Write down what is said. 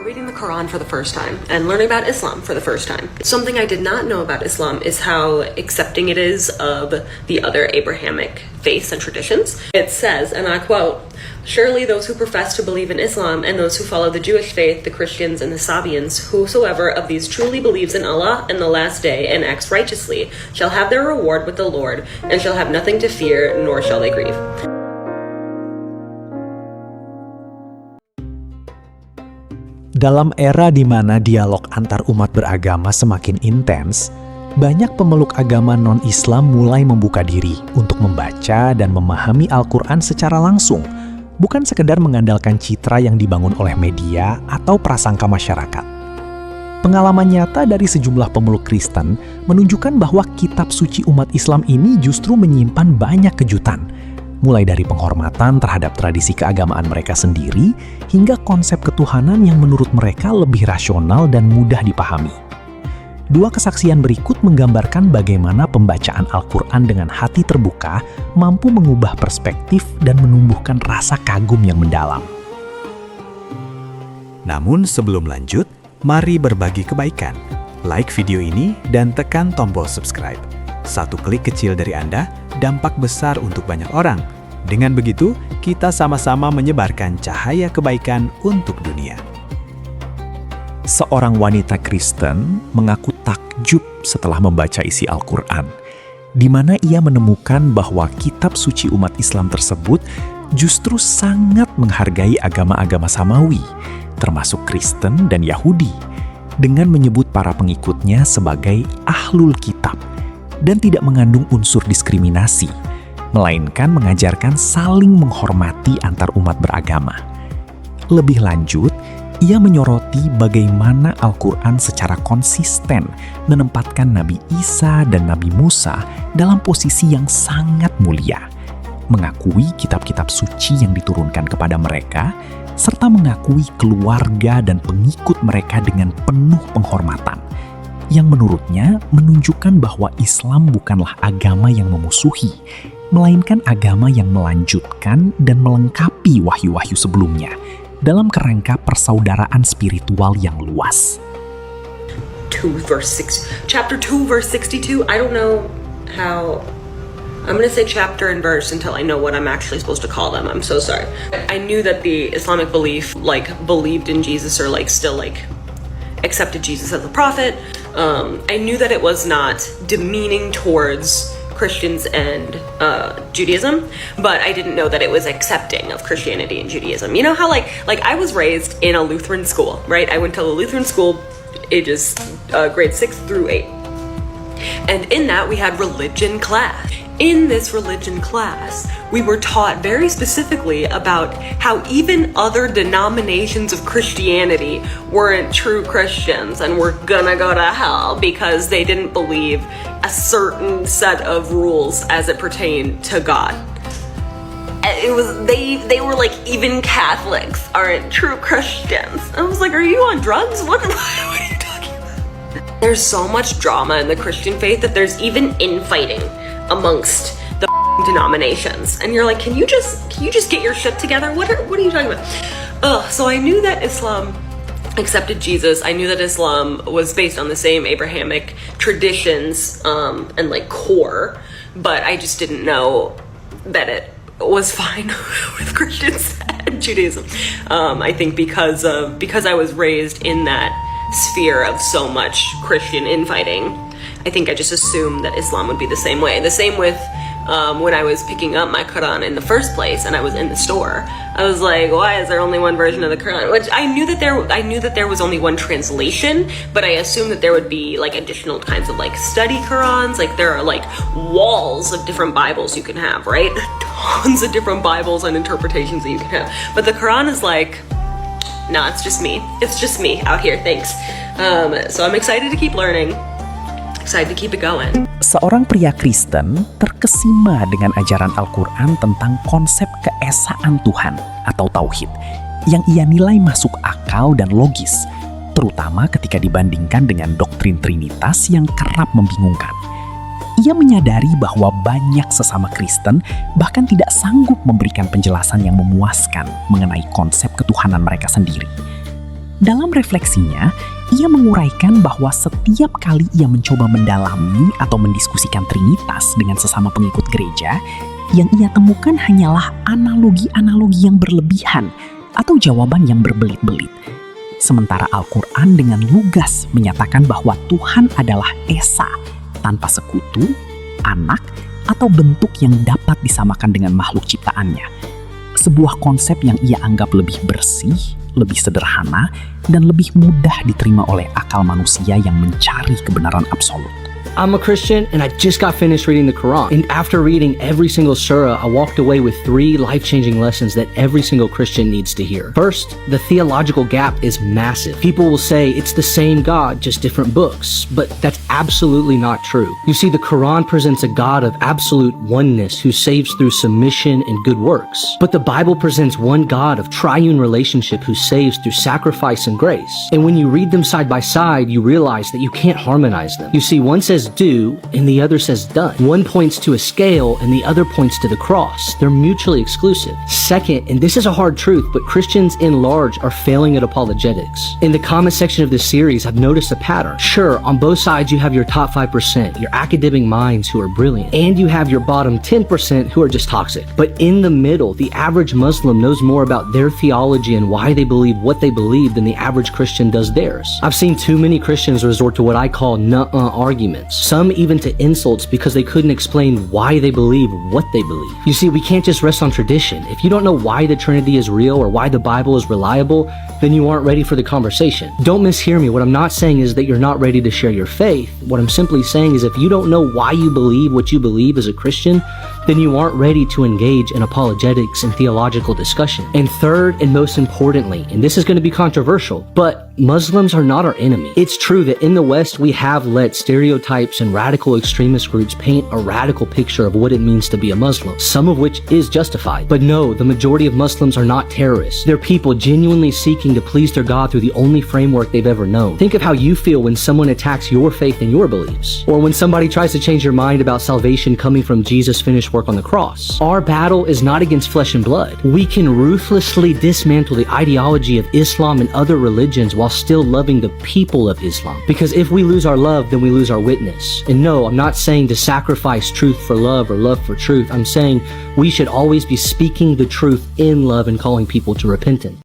reading the Quran for the first time and learning about Islam for the first time. Something I did not know about Islam is how accepting it is of the other Abrahamic faiths and traditions. It says, and I quote, "Surely those who profess to believe in Islam and those who follow the Jewish faith, the Christians and the Sabians, whosoever of these truly believes in Allah and the last day and acts righteously, shall have their reward with the Lord and shall have nothing to fear, nor shall they grieve." Dalam era di mana dialog antar umat beragama semakin intens, banyak pemeluk agama non-Islam mulai membuka diri untuk membaca dan memahami Al-Quran secara langsung, bukan sekedar mengandalkan citra yang dibangun oleh media atau prasangka masyarakat. Pengalaman nyata dari sejumlah pemeluk Kristen menunjukkan bahwa kitab suci umat Islam ini justru menyimpan banyak kejutan, mulai dari penghormatan terhadap tradisi keagamaan mereka sendiri hingga konsep ketuhanan yang menurut mereka lebih rasional dan mudah dipahami. Dua kesaksian berikut menggambarkan bagaimana pembacaan Al-Quran dengan hati terbuka mampu mengubah perspektif dan menumbuhkan rasa kagum yang mendalam. Namun sebelum lanjut, mari berbagi kebaikan. Like video ini dan tekan tombol subscribe. Satu klik kecil dari Anda, dampak besar untuk banyak orang. Dengan begitu, kita sama-sama menyebarkan cahaya kebaikan untuk dunia. Seorang wanita Kristen mengaku takjub setelah membaca isi Al-Quran, di mana ia menemukan bahwa kitab suci umat Islam tersebut justru sangat menghargai agama-agama samawi, termasuk Kristen dan Yahudi, dengan menyebut para pengikutnya sebagai ahlul kitab, dan tidak mengandung unsur diskriminasi, melainkan mengajarkan saling menghormati antar umat beragama. Lebih lanjut, ia menyoroti bagaimana Al-Quran secara konsisten menempatkan Nabi Isa dan Nabi Musa dalam posisi yang sangat mulia, mengakui kitab-kitab suci yang diturunkan kepada mereka, serta mengakui keluarga dan pengikut mereka dengan penuh penghormatan, yang menurutnya menunjukkan bahwa Islam bukanlah agama yang memusuhi, melainkan agama yang melanjutkan dan melengkapi wahyu-wahyu sebelumnya dalam kerangka persaudaraan spiritual yang luas. Chapter 2, verse 62, I don't know how... I'm going to say chapter and verse until I know what I'm actually supposed to call them. I'm so sorry. I knew that the Islamic belief, believed in Jesus or, still, accepted Jesus as a prophet. I knew that it was not demeaning towards Christians and Judaism, but I didn't know that it was accepting of Christianity and Judaism. You know how, I was raised in a Lutheran school, right? I went to a Lutheran school ages grade 6 through 8. And in that, we had religion class. In this religion class, we were taught very specifically about how even other denominations of Christianity weren't true Christians and were gonna go to hell because they didn't believe a certain set of rules as it pertained to God. They were like, even Catholics aren't true Christians. I was like, are you on drugs? What are you talking about? There's so much drama in the Christian faith that there's even infighting amongst the denominations, and you're like, can you just get your shit together? What are you talking about? So I knew that Islam accepted Jesus. I knew that Islam was based on the same Abrahamic traditions and core, but I just didn't know that it was fine with Christians and Judaism. I think because I was raised in that sphere of so much Christian infighting, I think I just assumed that Islam would be the same way. The same with when I was picking up my Quran in the first place and I was in the store. I was like, why is there only one version of the Quran? Which I knew that there was only one translation, but I assumed that there would be additional kinds of study Qurans. There are walls of different Bibles you can have, right? Tons of different Bibles and interpretations that you can have. But the Quran is nah, it's just me. It's just me out here, thanks. So I'm excited to keep learning. Excited to keep it going. Seorang pria Kristen terkesima dengan ajaran Al-Quran tentang konsep keesaan Tuhan atau tauhid yang ia nilai masuk akal dan logis, terutama ketika dibandingkan dengan doktrin Trinitas yang kerap membingungkan. Ia menyadari bahwa banyak sesama Kristen bahkan tidak sanggup memberikan penjelasan yang memuaskan mengenai konsep ketuhanan mereka sendiri. Dalam refleksinya, ia menguraikan bahwa setiap kali ia mencoba mendalami atau mendiskusikan Trinitas dengan sesama pengikut gereja, yang ia temukan hanyalah analogi-analogi yang berlebihan atau jawaban yang berbelit-belit. Sementara Al-Quran dengan lugas menyatakan bahwa Tuhan adalah Esa, tanpa sekutu, anak, atau bentuk yang dapat disamakan dengan makhluk ciptaannya. Sebuah konsep yang ia anggap lebih bersih, lebih sederhana, dan lebih mudah diterima oleh akal manusia yang mencari kebenaran absolut. I'm a Christian and I just got finished reading the Quran. And after reading every single surah, I walked away with 3 life-changing lessons that every single Christian needs to hear. First, the theological gap is massive. People will say it's the same God, just different books. But that's absolutely not true. You see, the Quran presents a God of absolute oneness who saves through submission and good works. But the Bible presents one God of triune relationship who saves through sacrifice and grace. And when you read them side by side, you realize that you can't harmonize them. You see, one says do and the other says done. One points to a scale and the other points to the cross. They're mutually exclusive. Second, and this is a hard truth, but Christians in large are failing at apologetics. In the comment section of this series, I've noticed a pattern. Sure, on both sides you have your top 5%, your academic minds who are brilliant, and you have your bottom 10% who are just toxic. But in the middle, the average Muslim knows more about their theology and why they believe what they believe than the average Christian does theirs. I've seen too many Christians resort to what I call nuh-uh arguments. Some even to insults because they couldn't explain why they believe what they believe. You see, we can't just rest on tradition. If you don't know why the Trinity is real or why the Bible is reliable, then you aren't ready for the conversation. Don't mishear me. What I'm not saying is that you're not ready to share your faith. What I'm simply saying is if you don't know why you believe what you believe as a Christian, then you aren't ready to engage in apologetics and theological discussion. And third, and most importantly, and this is going to be controversial, but Muslims are not our enemy. It's true that in the West, we have let stereotypes and radical extremist groups paint a radical picture of what it means to be a Muslim, some of which is justified. But no, the majority of Muslims are not terrorists. They're people genuinely seeking to please their God through the only framework they've ever known. Think of how you feel when someone attacks your faith and your beliefs, or when somebody tries to change your mind about salvation coming from Jesus' finished work on the cross. Our battle is not against flesh and blood. We can ruthlessly dismantle the ideology of Islam and other religions while still loving the people of Islam. Because if we lose our love, then we lose our witness. And no, I'm not saying to sacrifice truth for love or love for truth. I'm saying we should always be speaking the truth in love and calling people to repentance.